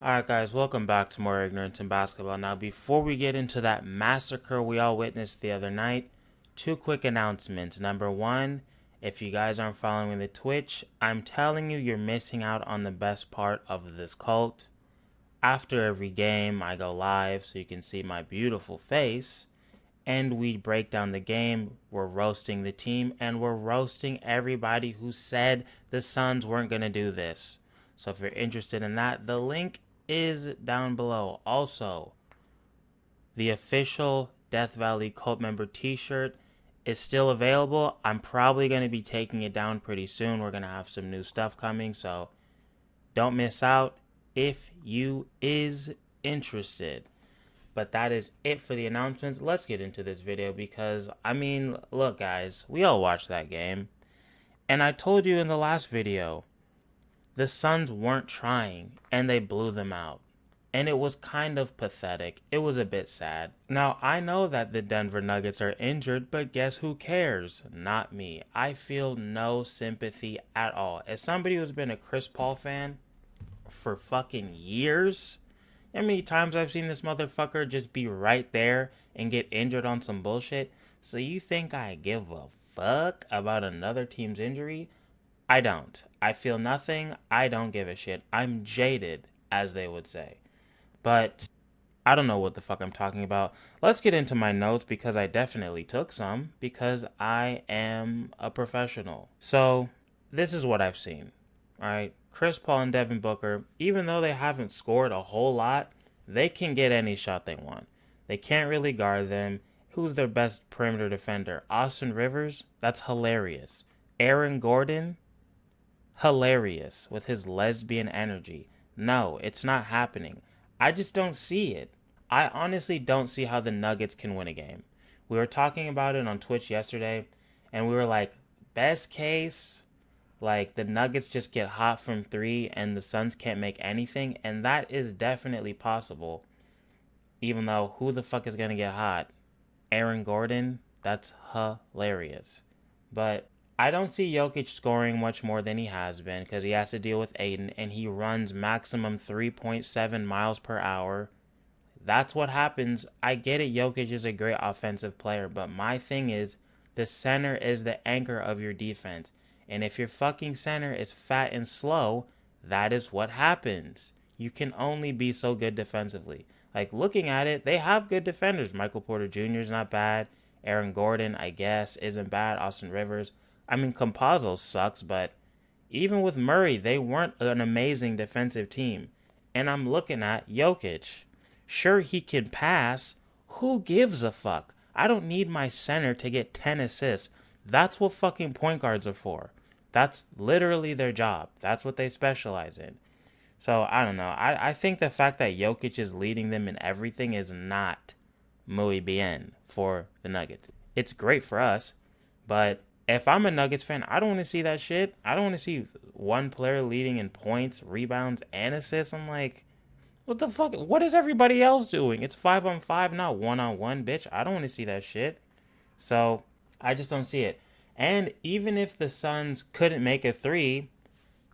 Alright guys, welcome back to More Ignorance in Basketball. Now before we get into that massacre we all witnessed the other night, two quick announcements. Number one, if you guys aren't following the Twitch, I'm telling you you're missing out on the best part of this cult. After every game I go live so you can see my beautiful face and we break down the game. We're roasting the team and we're roasting everybody who said the Suns weren't going to do this. So if you're interested in that, the link is down below. Also, the official Death Valley Cult member t-shirt is still available. I'm probably going to be taking it down pretty soon. We're going to have some new stuff coming, so don't miss out if you is interested. But that is it for the announcements. Let's get into this video because, look guys, we all watched that game. And I told you in the last video, the Suns weren't trying, and they blew them out. And it was kind of pathetic. It was a bit sad. Now, I know that the Denver Nuggets are injured, but guess who cares? Not me. I feel no sympathy at all. As somebody who's been a Chris Paul fan for fucking years, how many times I've seen this motherfucker just be right there and get injured on some bullshit? So you think I give a fuck about another team's injury? I don't. I feel nothing. I don't give a shit. I'm jaded, as they would say. But I don't know what the fuck I'm talking about. Let's get into my notes because I definitely took some because I am a professional. So this is what I've seen. Alright, Chris Paul and Devin Booker, even though they haven't scored a whole lot, they can get any shot they want. They can't really guard them. Who's their best perimeter defender? Austin Rivers? That's hilarious. Aaron Gordon? Hilarious with his lesbian energy. No, it's not happening. I just don't see it. I honestly don't see how the Nuggets can win a game. We were talking about it on Twitch yesterday, and we were like, best case, like the Nuggets just get hot from three and the Suns can't make anything, and that is definitely possible. Even though, who the fuck is going to get hot? Aaron Gordon? That's hilarious. But I don't see Jokic scoring much more than he has been because he has to deal with Aiden and he runs maximum 3.7 miles per hour. That's what happens. I get it, Jokic is a great offensive player, but my thing is the center is the anchor of your defense. And if your fucking center is fat and slow, that is what happens. You can only be so good defensively. Like, looking at it, they have good defenders. Michael Porter Jr. is not bad. Aaron Gordon, I guess, isn't bad. Austin Rivers. Campazzo sucks, but even with Murray, they weren't an amazing defensive team. And I'm looking at Jokic. Sure, he can pass. Who gives a fuck? I don't need my center to get 10 assists. That's what fucking point guards are for. That's literally their job. That's what they specialize in. So, I don't know. I think the fact that Jokic is leading them in everything is not muy bien for the Nuggets. It's great for us, but if I'm a Nuggets fan, I don't want to see that shit. I don't want to see one player leading in points, rebounds, and assists. I'm like, what the fuck? What is everybody else doing? It's 5-on-5, not 1-on-1, bitch. I don't want to see that shit. So, I just don't see it. And even if the Suns couldn't make a three,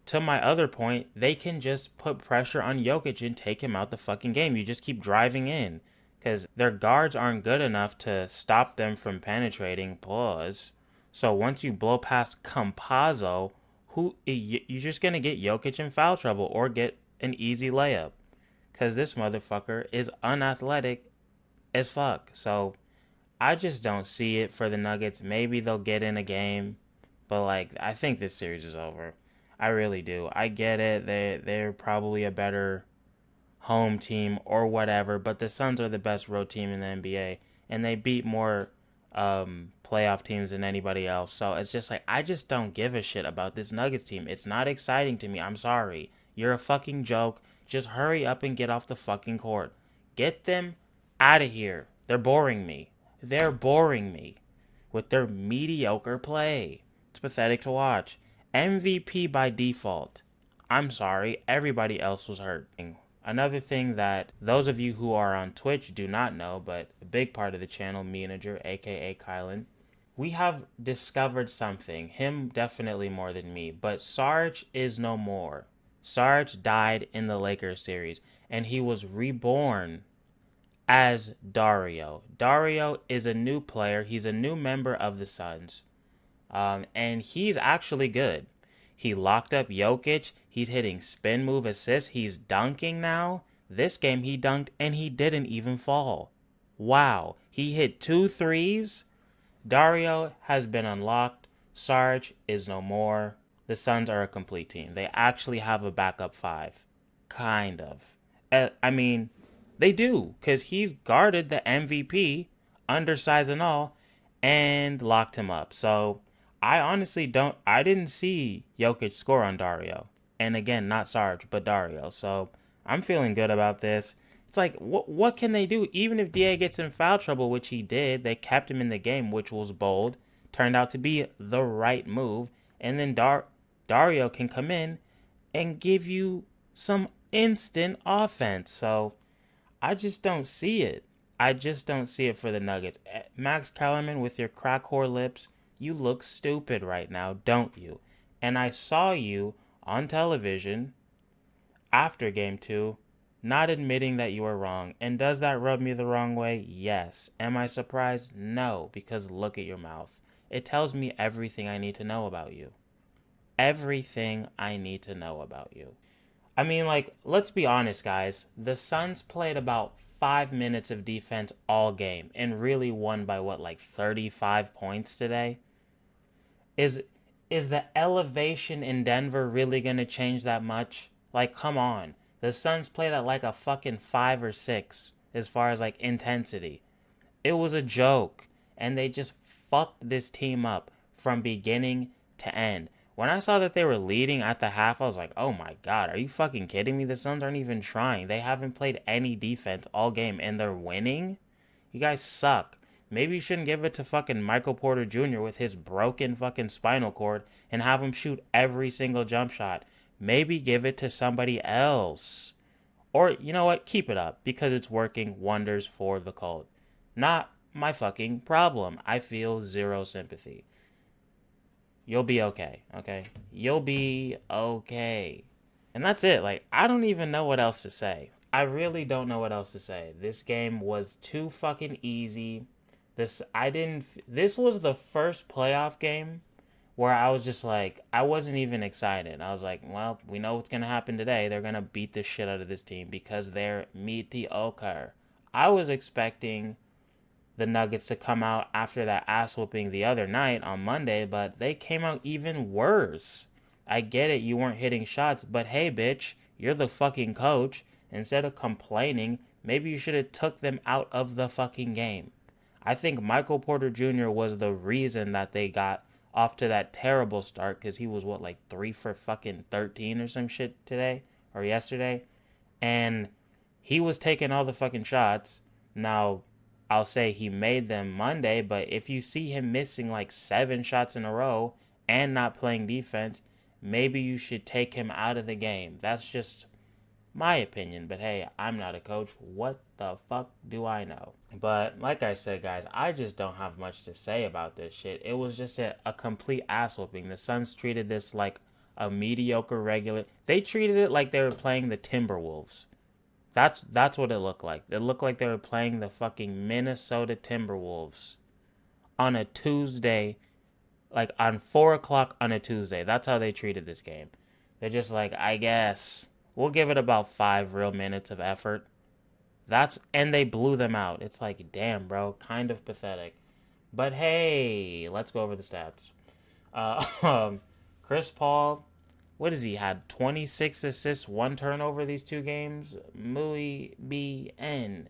to my other point, they can just put pressure on Jokic and take him out the fucking game. You just keep driving in. Because their guards aren't good enough to stop them from penetrating. Pause. So once you blow past Campazzo, you're just going to get Jokic in foul trouble or get an easy layup. Because this motherfucker is unathletic as fuck. So I just don't see it for the Nuggets. Maybe they'll get in a game. But, I think this series is over. I really do. I get it. They're probably a better home team or whatever. But the Suns are the best road team in the NBA. And they beat more playoff teams than anybody else. So it's just I just don't give a shit about this Nuggets team. It's not exciting to me. I'm sorry. You're a fucking joke. Just hurry up and get off the fucking court. Get them out of here. They're boring me. They're boring me with their mediocre play. It's pathetic to watch. MVP by default. I'm sorry. Everybody else was hurt. Another thing that those of you who are on Twitch do not know, but a big part of the channel manager, aka Kylan, we have discovered something. Him definitely more than me, but Sarge is no more. Sarge died in the Lakers series, and he was reborn as Dario. Dario is a new player. He's a new member of the Suns. And he's actually good. He locked up Jokic. He's hitting spin move assists. He's dunking now. This game he dunked and he didn't even fall. Wow. He hit 2 threes. Dario has been unlocked. Sarge is no more. The Suns are a complete team. They actually have a backup five. Kind of. I mean, they do, because he's guarded the MVP, undersized and all, and locked him up. So I honestly I didn't see Jokic score on Dario. And again, not Sarge, but Dario. So I'm feeling good about this. It's like, what can they do? Even if DA gets in foul trouble, which he did, they kept him in the game, which was bold. Turned out to be the right move. And then Dario can come in and give you some instant offense. So I just don't see it. I just don't see it for the Nuggets. Max Kellerman, with your crack whore lips, you look stupid right now, don't you? And I saw you on television after game 2 not admitting that you were wrong. And does that rub me the wrong way? Yes. Am I surprised? No, because look at your mouth. It tells me everything I need to know about you. Everything I need to know about you. I mean, like, let's be honest, guys. The Suns played about 5 minutes of defense all game and really won by what, like 35 points today? Is the elevation in Denver really going to change that much? Like, come on. The Suns played at like a fucking 5 or 6 as far as like intensity. It was a joke. And they just fucked this team up from beginning to end. When I saw that they were leading at the half, I was like, oh my God, are you fucking kidding me? The Suns aren't even trying. They haven't played any defense all game and they're winning? You guys suck. Maybe you shouldn't give it to fucking Michael Porter Jr. with his broken fucking spinal cord and have him shoot every single jump shot. Maybe give it to somebody else. Or, you know what? Keep it up because it's working wonders for the cult. Not my fucking problem. I feel zero sympathy. You'll be okay, okay? You'll be okay. And that's it. Like, I don't even know what else to say. I really don't know what else to say. This game was too fucking easy. This was the first playoff game where I was just like, I wasn't even excited. I was like, well, we know what's going to happen today. They're going to beat the shit out of this team because they're mediocre. I was expecting the Nuggets to come out after that ass whooping the other night on Monday, but they came out even worse. I get it, you weren't hitting shots, but hey, bitch, you're the fucking coach. Instead of complaining, maybe you should have took them out of the fucking game. I think Michael Porter Jr. was the reason that they got off to that terrible start because he was, what, like 3 for fucking 13 or some shit today or yesterday? And he was taking all the fucking shots. Now, I'll say he made them Monday, but if you see him missing like 7 shots in a row and not playing defense, maybe you should take him out of the game. That's just my opinion. But hey, I'm not a coach. What the fuck do I know? But like I said, guys, I just don't have much to say about this shit. It was just a complete ass whooping. The Suns treated this like a mediocre regular. They treated it like they were playing the Timberwolves. That's what it looked like. It looked like they were playing the fucking Minnesota Timberwolves on a Tuesday, like on 4 o'clock on a Tuesday. That's how they treated this game. They're just like, I guess we'll give it about 5 real minutes of effort. And they blew them out. It's like, damn, bro, kind of pathetic. But hey, let's go over the stats. Chris Paul, what has he had? 26 assists, 1 turnover these 2 games. Muy bien.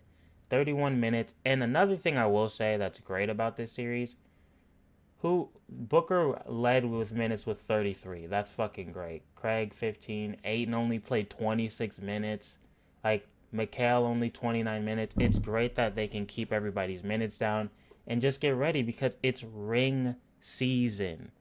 31 minutes. And another thing I will say that's great about this series, Booker led with minutes with 33. That's fucking great. Craig 15. Ayton only played 26 minutes. Like, Mikal only 29 minutes. It's great that they can keep everybody's minutes down and just get ready because it's ring season.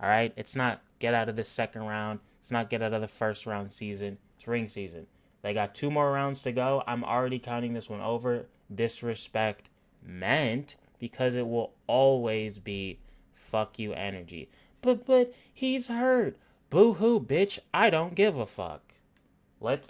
All right? It's not get out of the second round. It's not get out of the first round season. It's ring season. They got 2 more rounds to go. I'm already counting this one over. Disrespect meant because it will always be fuck you energy. But he's hurt. Boo-hoo, bitch. I don't give a fuck. Let's.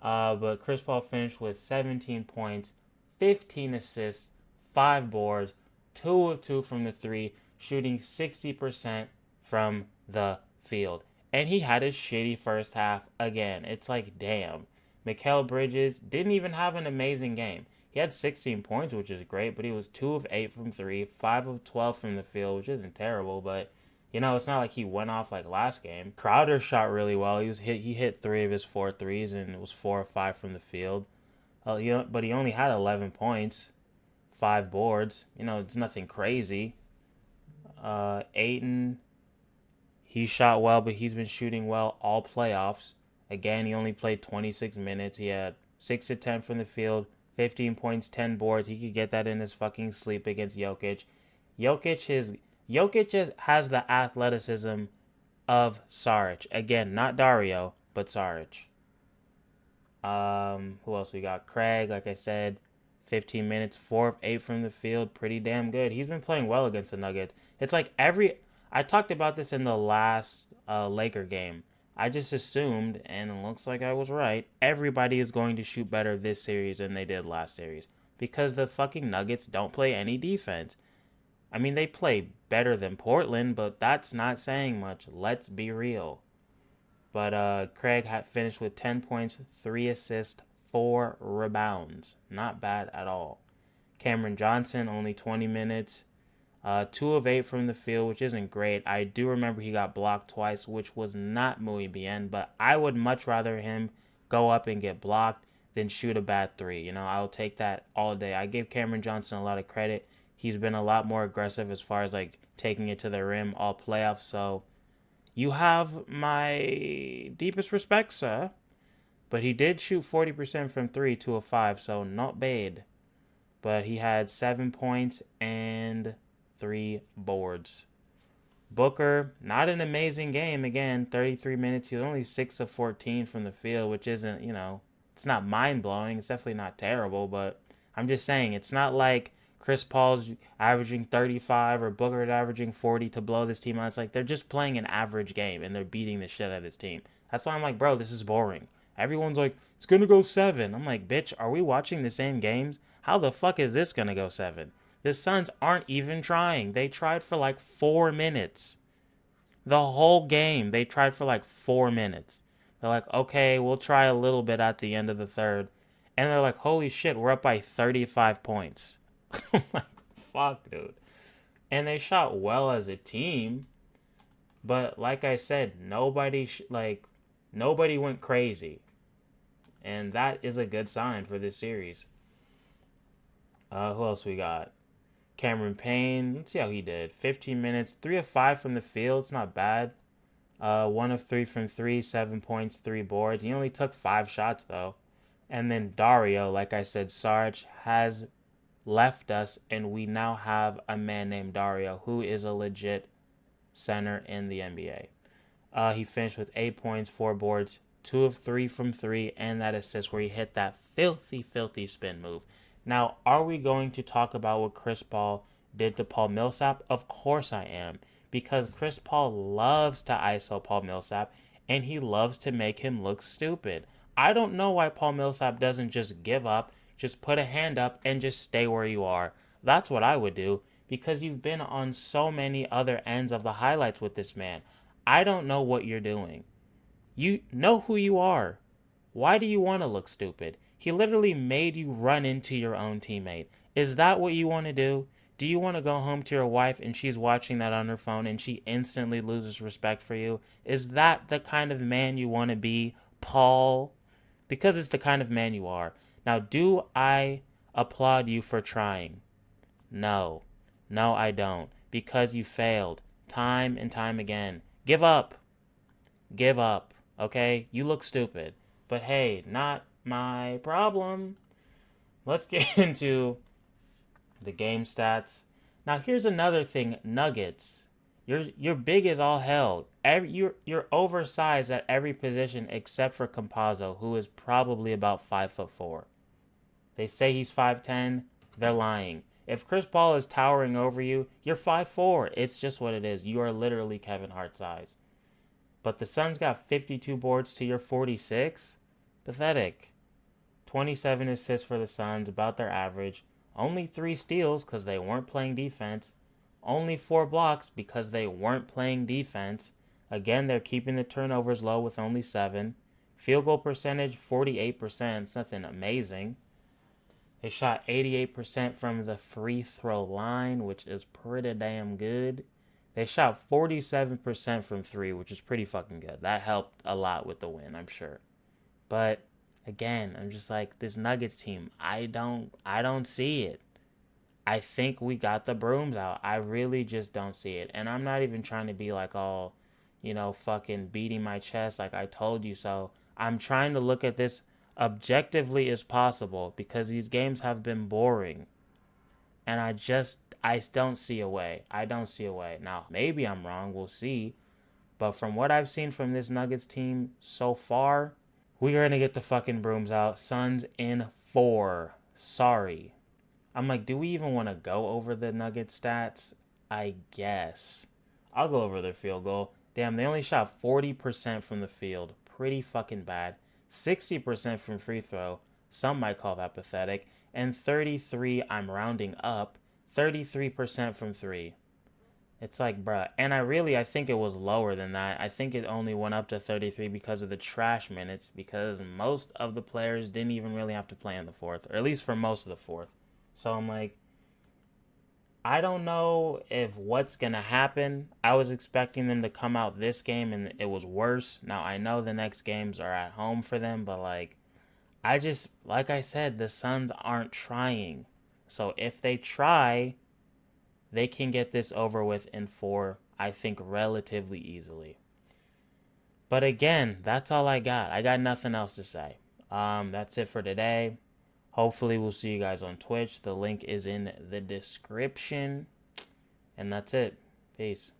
But Chris Paul finished with 17 points, 15 assists, 5 boards, 2 of 2 from the 3, shooting 60% from the field. And he had a shitty first half again. It's like, damn. Mikal Bridges didn't even have an amazing game. He had 16 points, which is great, but he was 2 of 8 from 3, 5 of 12 from the field, which isn't terrible, but it's not like he went off like last game. Crowder shot really well. He hit 3 of his 4 threes, and it was 4 or 5 from the field. But he only had 11 points, 5 boards. It's nothing crazy. Ayton, he shot well, but he's been shooting well all playoffs. Again, he only played 26 minutes. He had 6 to 10 from the field, 15 points, 10 boards. He could get that in his fucking sleep against Jokic. Jokic has the athleticism of Saric. Again, not Dario, but Saric. Who else we got? Craig, like I said, 15 minutes, 4 of 8 from the field. Pretty damn good. He's been playing well against the Nuggets. It's like I talked about this in the last Laker game. I just assumed, and it looks like I was right, everybody is going to shoot better this series than they did last series. Because the fucking Nuggets don't play any defense. I mean, they play better than Portland, but that's not saying much. Let's be real. But Craig had finished with 10 points, 3 assists, 4 rebounds. Not bad at all. Cameron Johnson, only 20 minutes. 2 of 8 from the field, which isn't great. I do remember he got blocked twice, which was not muy bien, but I would much rather him go up and get blocked than shoot a bad 3. I'll take that all day. I give Cameron Johnson a lot of credit. He's been a lot more aggressive as far as like taking it to the rim all playoffs. So you have my deepest respect, sir. But he did shoot 40% from 3, 2 of 5, so not bad. But he had 7 points and 3 boards. Booker, not an amazing game. Again, 33 minutes. He was only 6 of 14 from the field, which isn't, it's not mind-blowing. It's definitely not terrible, but I'm just saying, it's not like Chris Paul's averaging 35 or Booker's averaging 40 to blow this team out. It's like they're just playing an average game and they're beating the shit out of this team. That's why I'm like, bro, this is boring. Everyone's like, it's going to go 7. I'm like, bitch, are we watching the same games? How the fuck is this going to go 7? The Suns aren't even trying. They tried for like 4 minutes. The whole game, they tried for like 4 minutes. They're like, okay, we'll try a little bit at the end of the third. And they're like, holy shit, we're up by 35 points. I'm like, fuck, dude. And they shot well as a team. But like I said, nobody went crazy. And that is a good sign for this series. Who else we got? Cameron Payne. Let's see how he did. 15 minutes, 3 of 5 from the field. It's not bad. 1 of 3 from 3, 7 points, 3 boards. He only took 5 shots, though. And then Dario, like I said, Sarge has left us, and we now have a man named Dario, who is a legit center in the NBA. He finished with 8 points, 4 boards, 2 of 3 from 3, and that assist where he hit that filthy, filthy spin move. Now, are we going to talk about what Chris Paul did to Paul Millsap? Of course I am, because Chris Paul loves to ISO Paul Millsap, and he loves to make him look stupid. I don't know why Paul Millsap doesn't just give up, just put a hand up, and just stay where you are. That's what I would do, because you've been on so many other ends of the highlights with this man. I don't know what you're doing. You know who you are. Why do you want to look stupid? He literally made you run into your own teammate. Is that what you want to do? Do you want to go home to your wife and she's watching that on her phone and she instantly loses respect for you? Is that the kind of man you want to be, Paul? Because it's the kind of man you are. Now, do I applaud you for trying? No. No, I don't. Because you failed. Time and time again. Give up. Give up. Okay? You look stupid. But hey, not my problem. Let's get into the game stats. Now, here's another thing, Nuggets. You're big as all hell. You're oversized at every position except for Campazzo, who is probably about 5'4". They say he's 5'10". They're lying. If Chris Paul is towering over you, you're 5'4". It's just what it is. You are literally Kevin Hart size. But the Suns got 52 boards to your 46. Pathetic. 27 assists for the Suns, about their average. Only 3 steals because they weren't playing defense. Only 4 blocks because they weren't playing defense. Again, they're keeping the turnovers low with only 7. Field goal percentage, 48%. It's nothing amazing. They shot 88% from the free throw line, which is pretty damn good. They shot 47% from 3, which is pretty fucking good. That helped a lot with the win, I'm sure. But again, I'm just like, this Nuggets team, I don't see it. I think we got the brooms out. I really just don't see it. And I'm not even trying to be like all, fucking beating my chest like I told you so. I'm trying to look at this objectively as possible because these games have been boring. And I don't see a way. I don't see a way. Now, maybe I'm wrong. We'll see. But from what I've seen from this Nuggets team so far, we're going to get the fucking brooms out. Suns in 4. Sorry. I'm like, do we even want to go over the Nuggets stats? I guess. I'll go over their field goal. Damn, they only shot 40% from the field. Pretty fucking bad. 60% from free throw. Some might call that pathetic. And 33, I'm rounding up, 33% from 3. It's like, bruh. And I think it was lower than that. I think it only went up to 33 because of the trash minutes, because most of the players didn't even really have to play in the fourth, or at least for most of the fourth. So I'm like, I don't know if what's going to happen. I was expecting them to come out this game and it was worse. Now, I know the next games are at home for them, but like I said, the Suns aren't trying. So if they try, they can get this over with in 4, I think, relatively easily. But again, that's all I got. I got nothing else to say. That's it for today. Hopefully, we'll see you guys on Twitch. The link is in the description. And that's it. Peace.